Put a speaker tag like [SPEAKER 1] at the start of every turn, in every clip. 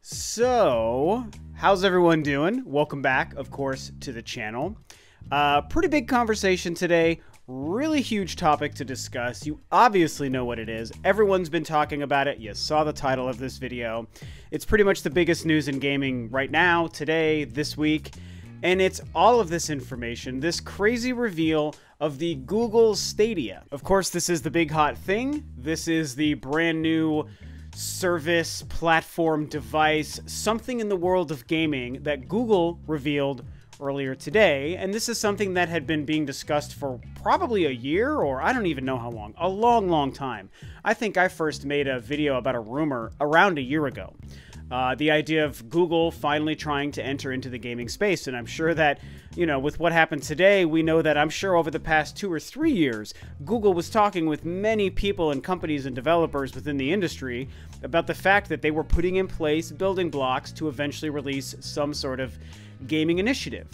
[SPEAKER 1] So, how's everyone doing? Welcome back, of course, to the channel. Pretty big conversation today. Really huge topic to discuss. You obviously know what it is. Everyone's been talking about it. You saw the title of this video. It's pretty much the biggest news in gaming right now, today, this week. And it's all of this information, this crazy reveal of the Google Stadia. Of course, this is the big hot thing. This is the brand new service, platform, device, something in the world of gaming that Google revealed earlier today. And this is something that had been being discussed for probably a year, or I don't even know how long. A long, long time. I think I first made a video about a rumor around a year ago. The idea of Google finally trying to enter into the gaming space. And I'm sure that, you know, with what happened today, we know that I'm sure over the past 2 or 3 years, Google was talking with many people and companies and developers within the industry about the fact that they were putting in place building blocks to eventually release some sort of gaming initiative.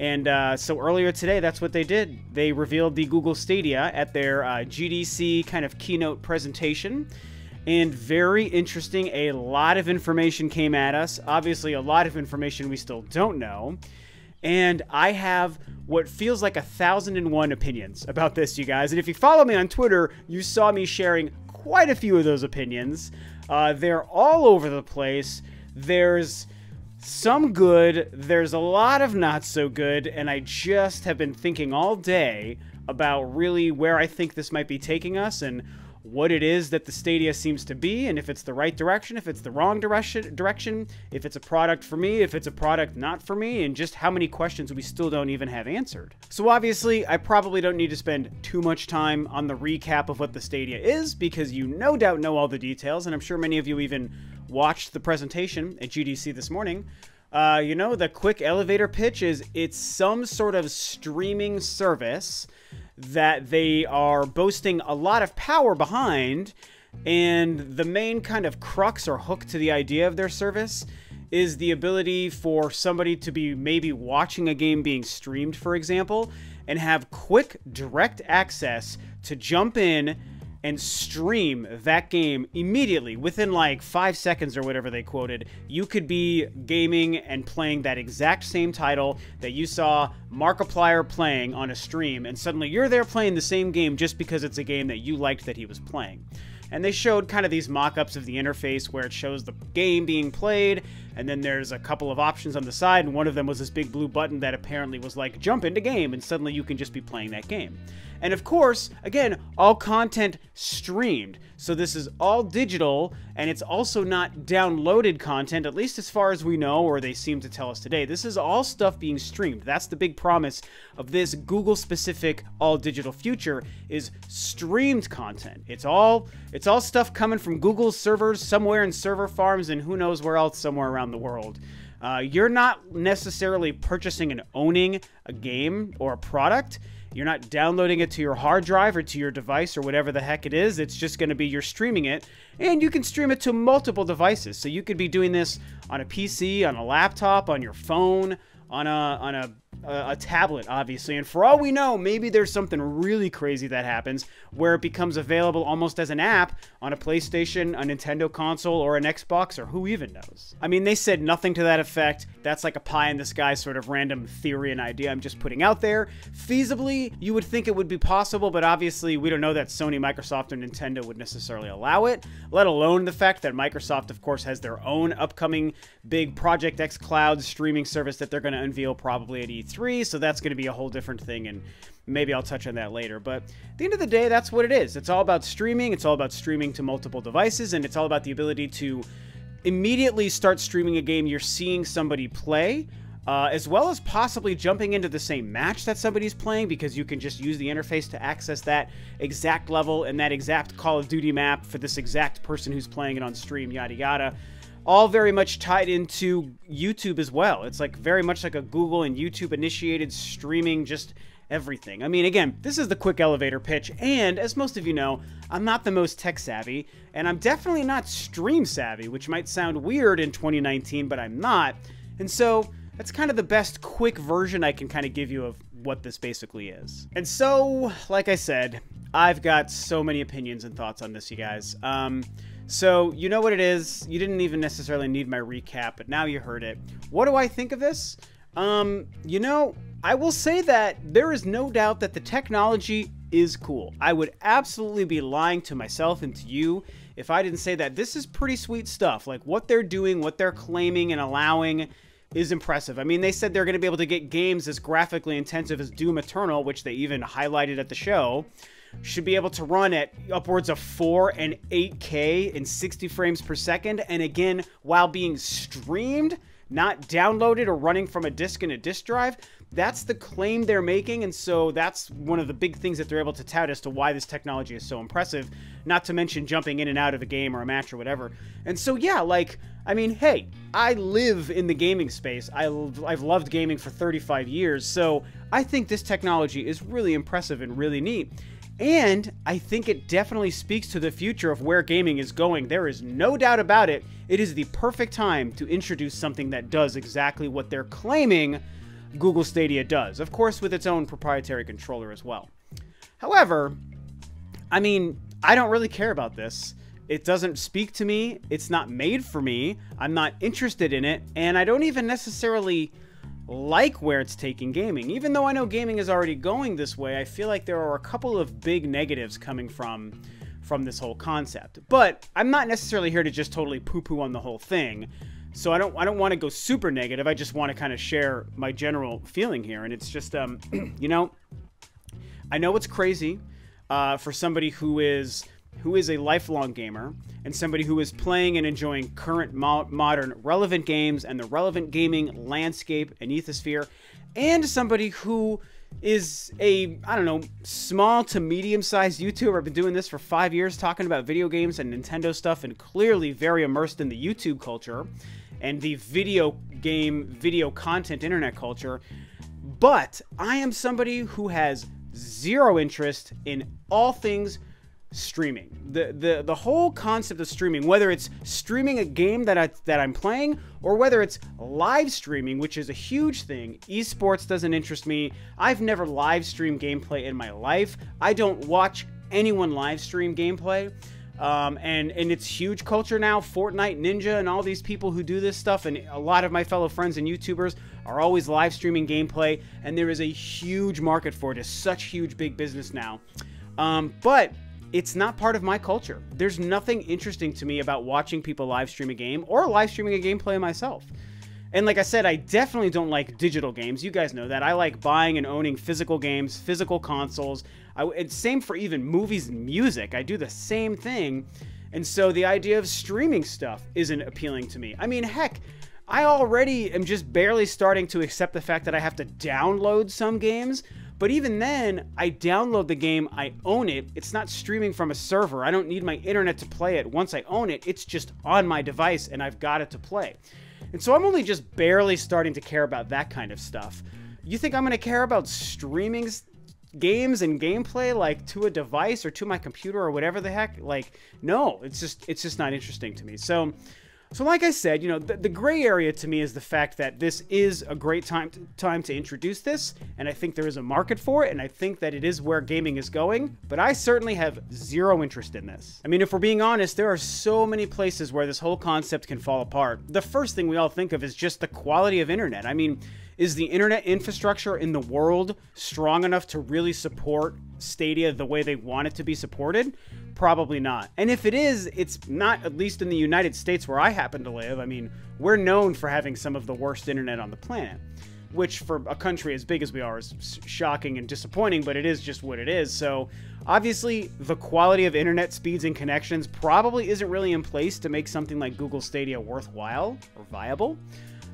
[SPEAKER 1] And so earlier today, that's what they did. They revealed the Google Stadia at their GDC kind of keynote presentation. And very interesting, a lot of information came at us. Obviously, a lot of information we still don't know. And I have what feels like 1,001 opinions about this, you guys. And if you follow me on Twitter, you saw me sharing quite a few of those opinions. They're all over the place. There's some good, there's a lot of not so good, and I just have been thinking all day about really where I think this might be taking us and what it is that the Stadia seems to be, and if it's the right direction, if it's the wrong direction, if it's a product for me, if it's a product not for me, and just how many questions we still don't even have answered. So obviously, I probably don't need to spend too much time on the recap of what the Stadia is, because you no doubt know all the details, and I'm sure many of you even watched the presentation at GDC this morning. You know, the quick elevator pitch is it's some sort of streaming service that they are boasting a lot of power behind, and the main kind of crux or hook to the idea of their service is the ability for somebody to be maybe watching a game being streamed, for example, and have quick, direct access to jump in and stream that game immediately, within like 5 seconds or whatever they quoted. You could be gaming and playing that exact same title that you saw Markiplier playing on a stream, and suddenly you're there playing the same game just because it's a game that you liked that he was playing. And they showed kind of these mock-ups of the interface where it shows the game being played, and then there's a couple of options on the side, and one of them was this big blue button that apparently was like, jump into game, and suddenly you can just be playing that game. And of course, again, all content streamed. So this is all digital, and it's also not downloaded content, at least as far as we know, or they seem to tell us today. This is all stuff being streamed. That's the big promise of this Google-specific all-digital future, is streamed content. It's all stuff coming from Google's servers somewhere in server farms and who knows where else somewhere around the world. You're not necessarily purchasing and owning a game or a product. You're not downloading it to your hard drive or to your device or whatever the heck it is. It's just going to be you're streaming it, and you can stream it to multiple devices. So you could be doing this on a PC, on a laptop, on your phone, on a tablet, obviously. And for all we know, maybe there's something really crazy that happens where it becomes available almost as an app on a PlayStation, a Nintendo console, or an Xbox, or who even knows. I mean, they said nothing to that effect. That's like a pie-in-the-sky sort of random theory and idea I'm just putting out there. Feasibly, you would think it would be possible, but obviously we don't know that Sony, Microsoft, or Nintendo would necessarily allow it, let alone the fact that Microsoft, of course, has their own upcoming big Project X Cloud streaming service that they're going to unveil probably at E3, so that's going to be a whole different thing, and maybe I'll touch on that later. But at the end of the day, that's what it is. It's all about streaming. It's all about streaming to multiple devices, and it's all about the ability to immediately start streaming a game you're seeing somebody play, as well as possibly jumping into the same match that somebody's playing, because you can just use the interface to access that exact level and that exact Call of Duty map for this exact person who's playing it on stream, yada yada. All very much tied into YouTube as well. It's like very much like a Google and YouTube initiated streaming, just everything. I mean, again, this is the quick elevator pitch, and as most of you know, I'm not the most tech savvy, and I'm definitely not stream savvy, which might sound weird in 2019, but I'm not. And so that's kind of the best quick version I can kind of give you of what this basically is. And so, like I said, I've got so many opinions and thoughts on this, you guys. So you know what it is. You didn't even necessarily need my recap, but now you heard it. What do I think of this? You know, I will say that there is no doubt that the technology is cool. I would absolutely be lying to myself and to you if I didn't say that this is pretty sweet stuff. Like what they're doing, what they're claiming and allowing is impressive. I mean, they said they're going to be able to get games as graphically intensive as Doom Eternal, which they even highlighted at the show, should be able to run at upwards of 4 and 8K in 60 frames per second. And again, while being streamed, not downloaded or running from a disk in a disk drive. That's the claim they're making, and so that's one of the big things that they're able to tout as to why this technology is so impressive, not to mention jumping in and out of a game or a match or whatever. And so yeah, like, I mean, hey, I live in the gaming space. I've loved gaming for 35 years, so I think this technology is really impressive and really neat. And I think it definitely speaks to the future of where gaming is going. There is no doubt about it. It is the perfect time to introduce something that does exactly what they're claiming Google Stadia does. Of course, with its own proprietary controller as well. However, I mean, I don't really care about this. It doesn't speak to me. It's not made for me. I'm not interested in it. And I don't even necessarily like where it's taking gaming. Even though I know gaming is already going this way, I feel like there are a couple of big negatives coming from this whole concept. But I'm not necessarily here to just totally poo-poo on the whole thing. So I don't want to go super negative. I just want to kind of share my general feeling here. And it's just, you know, I know it's crazy for somebody who is a lifelong gamer and somebody who is playing and enjoying current modern relevant games and the relevant gaming landscape and ethosphere, and somebody who is a, I don't know, small to medium-sized YouTuber. I've been doing this for 5 years, talking about video games and Nintendo stuff, and clearly very immersed in the YouTube culture and the video game, video content, internet culture. But I am somebody who has zero interest in all things streaming. The whole concept of streaming, whether it's streaming a game that I'm playing, or whether it's live streaming, which is a huge thing. Esports doesn't interest me. I've never live streamed gameplay in my life. I don't watch anyone live stream gameplay. And it's huge culture now. Fortnite, Ninja, and all these people who do this stuff, and a lot of my fellow friends and YouTubers are always live streaming gameplay, and there is a huge market for it. It's such huge big business now. But it's not part of my culture. There's nothing interesting to me about watching people live stream a game or live streaming a gameplay myself. And like I said, I definitely don't like digital games. You guys know that. I like buying and owning physical games, physical consoles. It's same for even movies and music. I do the same thing. And so the idea of streaming stuff isn't appealing to me. I mean, heck, I already am just barely starting to accept the fact that I have to download some games. But even then, I download the game, I own it. It's not streaming from a server. I don't need my internet to play it. Once I own it, it's just on my device and I've got it to play. And so I'm only just barely starting to care about that kind of stuff. You think I'm going to care about streaming games and gameplay like to a device or to my computer or whatever the heck? Like, no, it's just not interesting to me. So like I said, you know, the gray area to me is the fact that this is a great time to introduce this, and I think there is a market for it, and I think that it is where gaming is going, but I certainly have zero interest in this. I mean, if we're being honest, there are so many places where this whole concept can fall apart. The first thing we all think of is just the quality of internet. I mean, is the internet infrastructure in the world strong enough to really support Stadia the way they want it to be supported? Probably not. And if it is, it's not, at least in the United States where I happen to live. I mean, we're known for having some of the worst internet on the planet, which for a country as big as we are is shocking and disappointing, but it is just what it is. So obviously the quality of internet speeds and connections probably isn't really in place to make something like Google Stadia worthwhile or viable.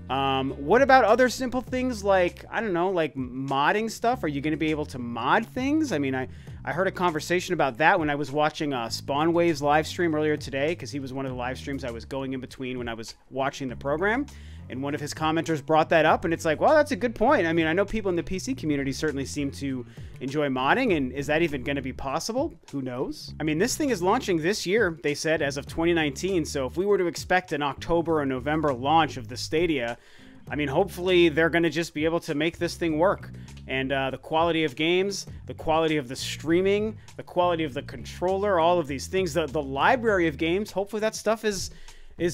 [SPEAKER 1] What about other simple things like, I don't know, like modding stuff? Are you going to be able to mod things? I mean, I heard a conversation about that when I was watching Spawnwave's live stream earlier today, because he was one of the live streams I was going in between when I was watching the program. And one of his commenters brought that up, and it's like, well, that's a good point. I mean, I know people in the PC community certainly seem to enjoy modding, and is that even going to be possible? Who knows? I mean, this thing is launching this year, they said, as of 2019, so if we were to expect an October or November launch of the Stadia, I mean, hopefully they're going to just be able to make this thing work. And the quality of games, the quality of the streaming, the quality of the controller, all of these things, the library of games, hopefully that stuff is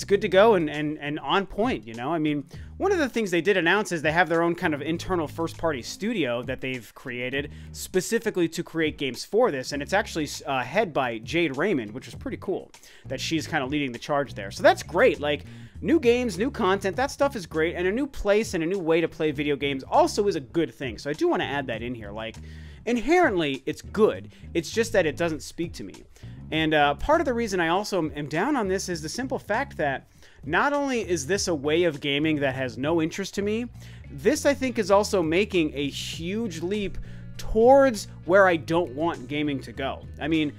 [SPEAKER 1] good to go and on point, you know? I mean, one of the things they did announce is they have their own kind of internal first-party studio that they've created specifically to create games for this, and it's actually head by Jade Raymond, which is pretty cool that she's kind of leading the charge there. So that's great. Like, new games, new content, that stuff is great, and a new place and a new way to play video games also is a good thing. So I do want to add that in here. Like, inherently, it's good. It's just that it doesn't speak to me. And part of the reason I also am down on this is the simple fact that not only is this a way of gaming that has no interest to me, this I think is also making a huge leap towards where I don't want gaming to go. I mean,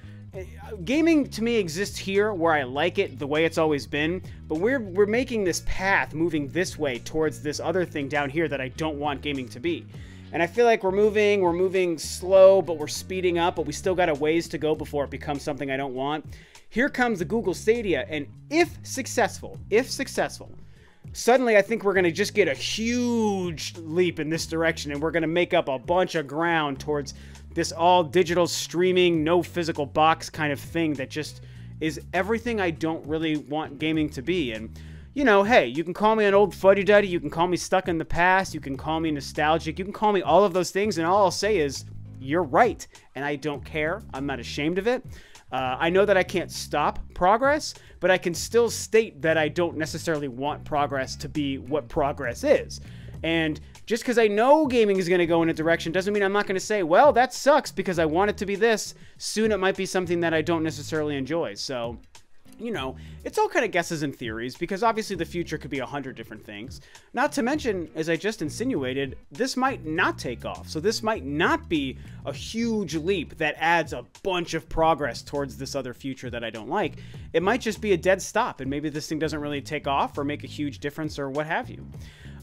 [SPEAKER 1] gaming to me exists here where I like it the way it's always been, but we're making this path moving this way towards this other thing down here that I don't want gaming to be. And I feel like we're moving slow, but we're speeding up, but we still got a ways to go before it becomes something I don't want. Here comes the Google Stadia, and if successful, suddenly I think we're going to just get a huge leap in this direction, and we're going to make up a bunch of ground towards this all digital streaming, no physical box kind of thing that just is everything I don't really want gaming to be. And you know, hey, you can call me an old fuddy-duddy, you can call me stuck in the past, you can call me nostalgic, you can call me all of those things, and all I'll say is, you're right, and I don't care. I'm not ashamed of it. I know that I can't stop progress, but I can still state that I don't necessarily want progress to be what progress is. And just because I know gaming is going to go in a direction doesn't mean I'm not going to say, well, that sucks because I want it to be this. Soon it might be something that I don't necessarily enjoy. So, you know, it's all kind of guesses and theories because obviously the future could be 100 different things. Not to mention, as I just insinuated, this might not take off. So this might not be a huge leap that adds a bunch of progress towards this other future that I don't like. It might just be a dead stop and maybe this thing doesn't really take off or make a huge difference or what have you.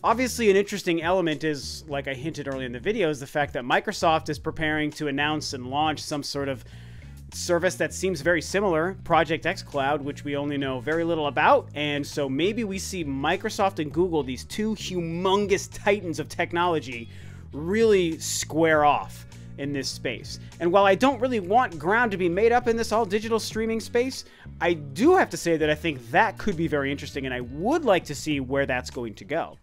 [SPEAKER 1] Obviously, an interesting element is, like I hinted earlier in the video, is the fact that Microsoft is preparing to announce and launch some sort of service that seems very similar, Project xCloud, which we only know very little about, and so maybe we see Microsoft and Google, these two humongous titans of technology, really square off in this space. And while I don't really want ground to be made up in this all digital streaming space, I do have to say that I think that could be very interesting, and I would like to see where that's going to go.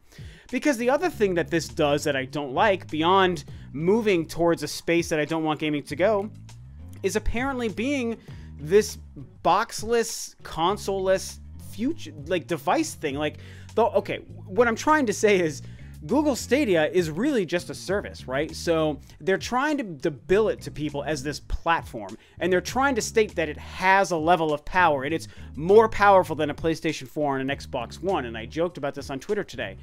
[SPEAKER 1] Because the other thing that this does that I don't like, beyond moving towards a space that I don't want gaming to go, is apparently being this boxless, console-less future, like, device thing. Like, okay, what I'm trying to say is Google Stadia is really just a service, right? So they're trying to bill it to people as this platform, and they're trying to state that it has a level of power, and it's more powerful than a PlayStation 4 and an Xbox One, and I joked about this on Twitter today.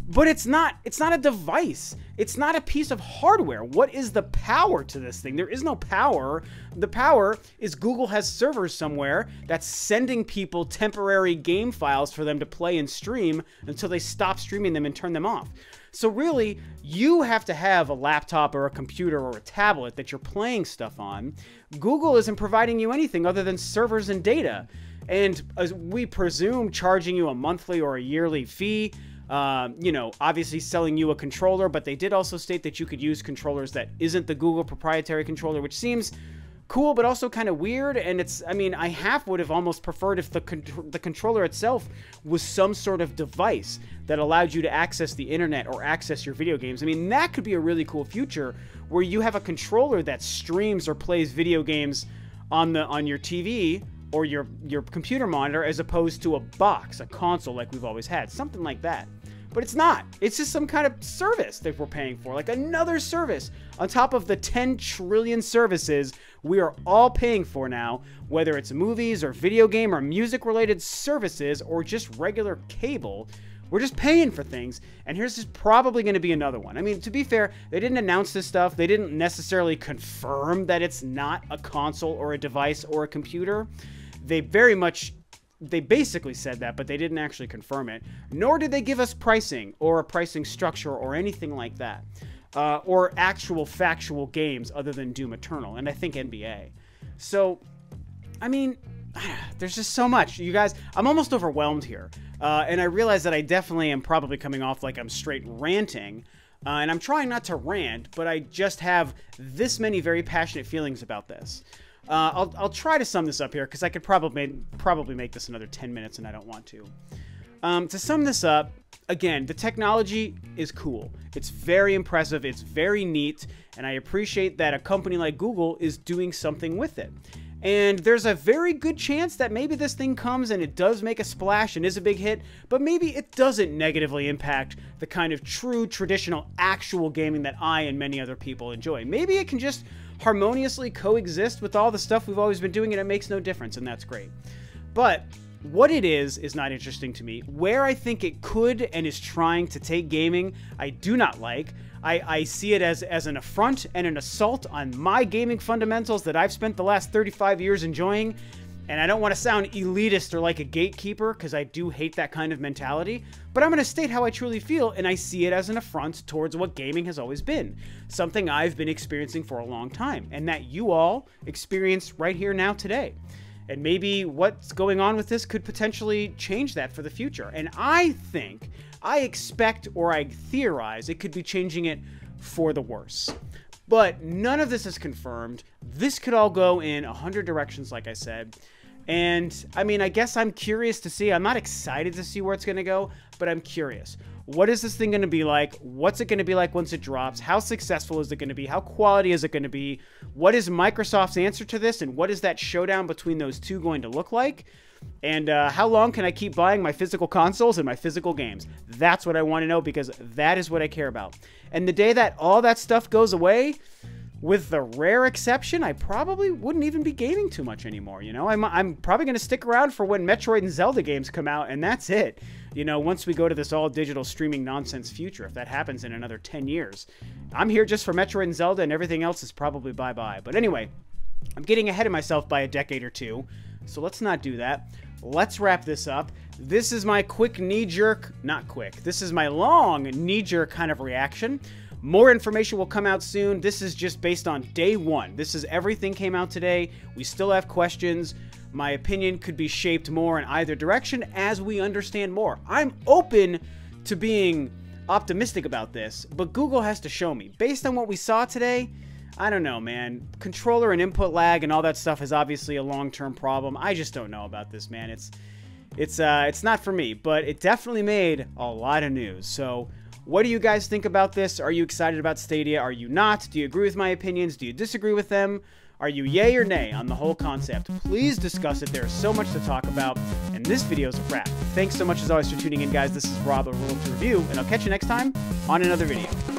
[SPEAKER 1] But it's not a device. It's not a piece of hardware. What is the power to this thing? There is no power. The power is Google has servers somewhere that's sending people temporary game files for them to play and stream until they stop streaming them and turn them off. So really, you have to have a laptop or a computer or a tablet that you're playing stuff on. Google isn't providing you anything other than servers and data. And as we presume, charging you a monthly or a yearly fee. You know, obviously selling you a controller, but they did also state that you could use controllers that isn't the Google proprietary controller, which seems cool, but also kind of weird. And it's, I mean, I half would have almost preferred if the controller itself was some sort of device that allowed you to access the internet or access your video games. I mean, that could be a really cool future where you have a controller that streams or plays video games on your TV or your computer monitor, as opposed to a box, a console like we've always had, something like that. But it's not. It's just some kind of service that we're paying for, like another service on top of the 10 trillion services we are all paying for now, whether it's movies or video game or music related services or just regular cable. We're just paying for things, and here's just probably going to be another one. I mean, to be fair, they didn't announce this stuff. They didn't necessarily confirm that it's not a console or a device or a computer. They basically said that, but they didn't actually confirm it. Nor did they give us pricing or a pricing structure or anything like that. Or actual factual games other than Doom Eternal, and I think NBA. So, I mean, there's just so much. You guys, I'm almost overwhelmed here. And I realize that I definitely am probably coming off like I'm straight ranting. And I'm trying not to rant, but I just have this many very passionate feelings about this. I'll try to sum this up here because I could probably make this another 10 minutes and I don't want to. To sum this up, again, the technology is cool. It's very impressive. It's very neat. And I appreciate that a company like Google is doing something with it. And there's a very good chance that maybe this thing comes and it does make a splash and is a big hit, but maybe it doesn't negatively impact the kind of true, traditional, actual gaming that I and many other people enjoy. Maybe it can just harmoniously coexist with all the stuff we've always been doing and it makes no difference, and that's great. But what it is not interesting to me. Where I think it could and is trying to take gaming, I do not like. I see it as an affront and an assault on my gaming fundamentals that I've spent the last 35 years enjoying. And I don't want to sound elitist or like a gatekeeper, because I do hate that kind of mentality. But I'm going to state how I truly feel, and I see it as an affront towards what gaming has always been. Something I've been experiencing for a long time, and that you all experience right here now today. And maybe what's going on with this could potentially change that for the future. And I expect, or I theorize, it could be changing it for the worse. But none of this is confirmed. This could all go in 100 directions, like I said. And, I mean, I guess I'm curious to see. I'm not excited to see where it's going to go, but I'm curious. What is this thing going to be like? What's it going to be like once it drops? How successful is it going to be? How quality is it going to be? What is Microsoft's answer to this? And what is that showdown between those two going to look like? And how long can I keep buying my physical consoles and my physical games? That's what I want to know, because that is what I care about. And the day that all that stuff goes away, with the rare exception, I probably wouldn't even be gaming too much anymore, you know? I'm probably going to stick around for when Metroid and Zelda games come out, and that's it. You know, once we go to this all-digital streaming nonsense future, if that happens in another 10 years. I'm here just for Metroid and Zelda, and everything else is probably bye-bye. But anyway, I'm getting ahead of myself by a decade or two, so let's not do that. Let's wrap this up. This is my quick knee-jerk, not quick, this is my long knee-jerk kind of reaction. More information will come out soon. This is just based on day one. This is everything came out today. We still have questions. My opinion could be shaped more in either direction as we understand more. I'm open to being optimistic about this, but Google has to show me. Based on what we saw today, I don't know, man. Controller and input lag and all that stuff is obviously a long-term problem. I just don't know about this, man. It's not for me, but it definitely made a lot of news. So what do you guys think about this? Are you excited about Stadia? Are you not? Do you agree with my opinions? Do you disagree with them? Are you yay or nay on the whole concept? Please discuss it. There's so much to talk about, and this video is a wrap. Thanks so much as always for tuning in, guys. This is Rob of Ro2R, and I'll catch you next time on another video.